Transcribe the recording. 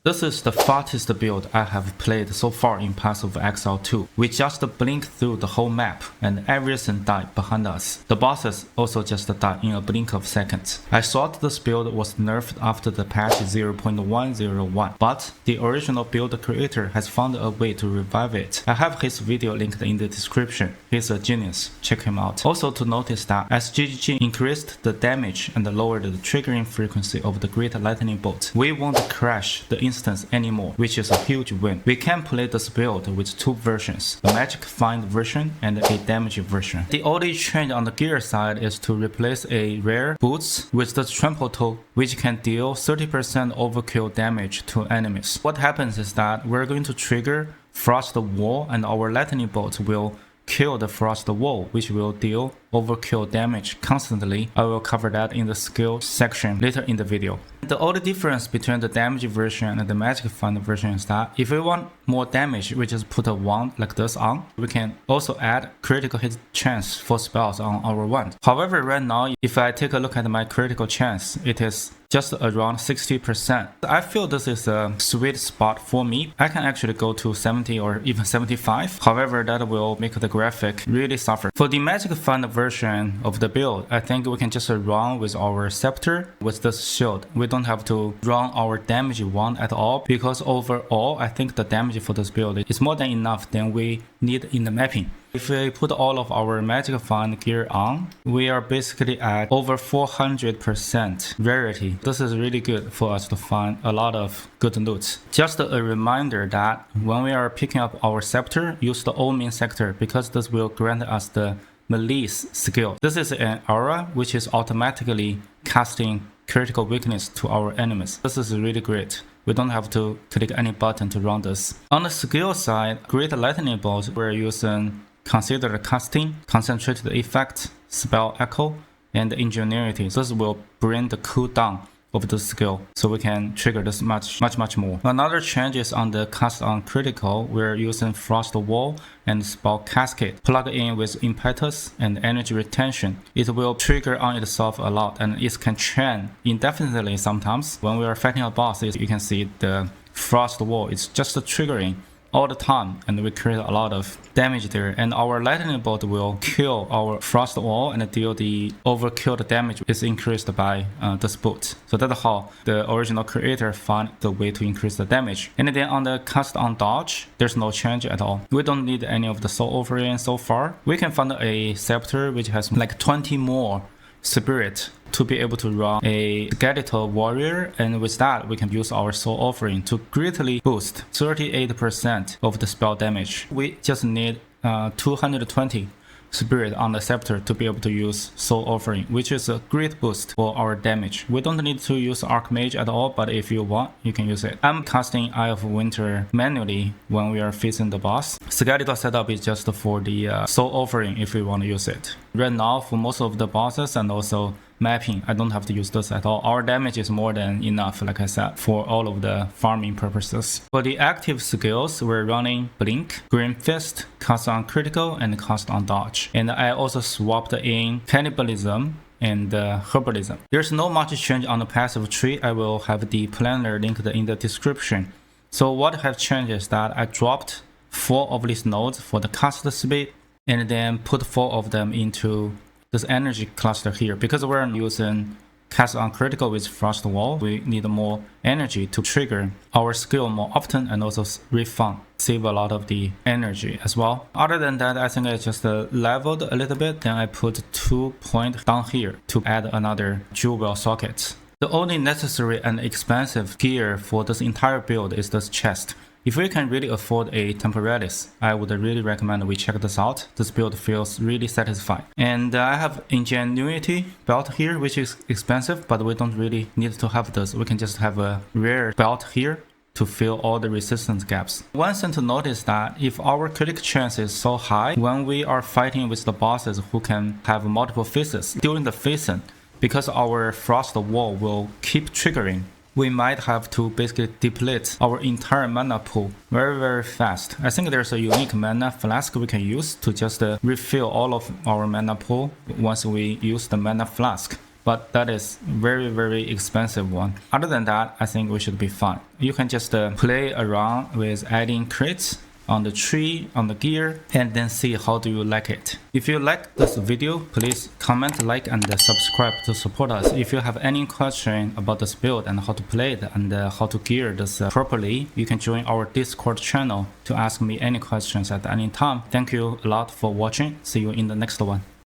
This is the fastest build I have played so far in Path of Exile 2. We just blinked through the whole map and everything died behind us. The bosses also just died in a blink of seconds. I thought this build was nerfed after the patch 0.101, but the original build creator has found a way to revive it. I have his video linked in the description. He's a genius, check him out. Also to notice that SGG increased the damage and lowered the triggering frequency of the Great Lightning Bolt. We won't crash the instance anymore, which is a huge win. We can play this build with two versions, a magic find version and a damage version. The only change on the gear side is to replace a rare boots with the trample toe, which can deal 30% overkill damage to enemies. What happens is that we're going to trigger Frost Wall and our lightning bolt will kill the Frost Wall, which will deal overkill damage constantly. I will cover that in the skill section later in the video. The only difference between the damage version and the magic find version is that if we want more damage, we just put a wand like this on. We can also add critical hit chance for spells on our wand. However, right now, if I take a look at my critical chance, it is just around 60%. I feel this is a sweet spot for me. I can actually go to 70 or even 75. However, that will make the graphic really suffer. For the magic find version of the build, I think we can just run with our scepter with this shield. We don't have to run our damage wand at all, because overall I think the damage for this build is more than enough than we need in the mapping. If we put all of our magic find gear on, we are basically at over 400% rarity. This is really good for us to find a lot of good loot. Just a reminder that when we are picking up our scepter, use the all main sector, because this will grant us the Malice skill. This is an aura which is automatically casting critical weakness to our enemies. This is really great. We don't have to click any button to run this. On the skill side, Great Lightning Bolt, we're using Considered Casting, Concentrated Effect, Spell Echo, and Ingenuity. This will bring the cooldown of the skill, so we can trigger this much more. Another change is on the cast on critical. We're using Frost Wall and Spell Cascade. Plug in with Impetus and Energy Retention. It will trigger on itself a lot, and it can chain indefinitely sometimes. When we are fighting a boss, you can see the Frost Wall is just triggering all the time, and we create a lot of damage there. And our lightning bolt will kill our frost wall and deal the overkill damage is increased by this bolt. So that's how the original creator found the way to increase the damage. And then on the cast on dodge, there's no change at all. We don't need any of the soul offering so far. We can find a scepter which has like 20 more spirit to be able to run a skeletal warrior, and with that we can use our soul offering to greatly boost 38% of the spell damage. We just need 220 spirit on the scepter to be able to use soul offering, which is a great boost for our damage. We don't need to use Archmage at all, but if you want, you can use it. I'm casting Eye of Winter manually when we are facing the boss. Skeletal setup is just for the soul offering if we want to use it. Right now, for most of the bosses and also mapping, I don't have to use this at all. Our damage is more than enough, like I said, for all of the farming purposes. For the active skills, we're running Blink, Green Fist, Cast on Critical, and Cast on Dodge. And I also swapped in Cannibalism and Herbalism. There's no much change on the passive tree. I will have the planner linked in the description. So what have changed is that I dropped 4 of these nodes for the cast speed, and then put 4 of them into this energy cluster here. Because we're using cast on critical with frost wall, we need more energy to trigger our skill more often and also refund, save a lot of the energy as well. Other than that, I think I just leveled a little bit, then I put 2 points down here to add another jewel socket. The only necessary and expensive gear for this entire build is this chest. If we can really afford a Temporalis, I would really recommend we check this out. This build feels really satisfying. And I have Ingenuity belt here, which is expensive, but we don't really need to have this. We can just have a rare belt here to fill all the resistance gaps. One thing to notice that if our critic chance is so high, when we are fighting with the bosses who can have multiple phases, during the phasing, because our frost wall will keep triggering, we might have to basically deplete our entire mana pool very fast. I think there's a unique mana flask we can use to just refill all of our mana pool once we use the mana flask. but that is very expensive one. Other than that, I think we should be fine. You can just play around with adding crits on the tree, on the gear, and then see how do you like it. If you like this video, please comment, like, and subscribe to support us. If you have any question about this build and how to play it and how to gear this properly, you can join our Discord channel to ask me any questions at any time. Thank you a lot for watching. See you in the next one.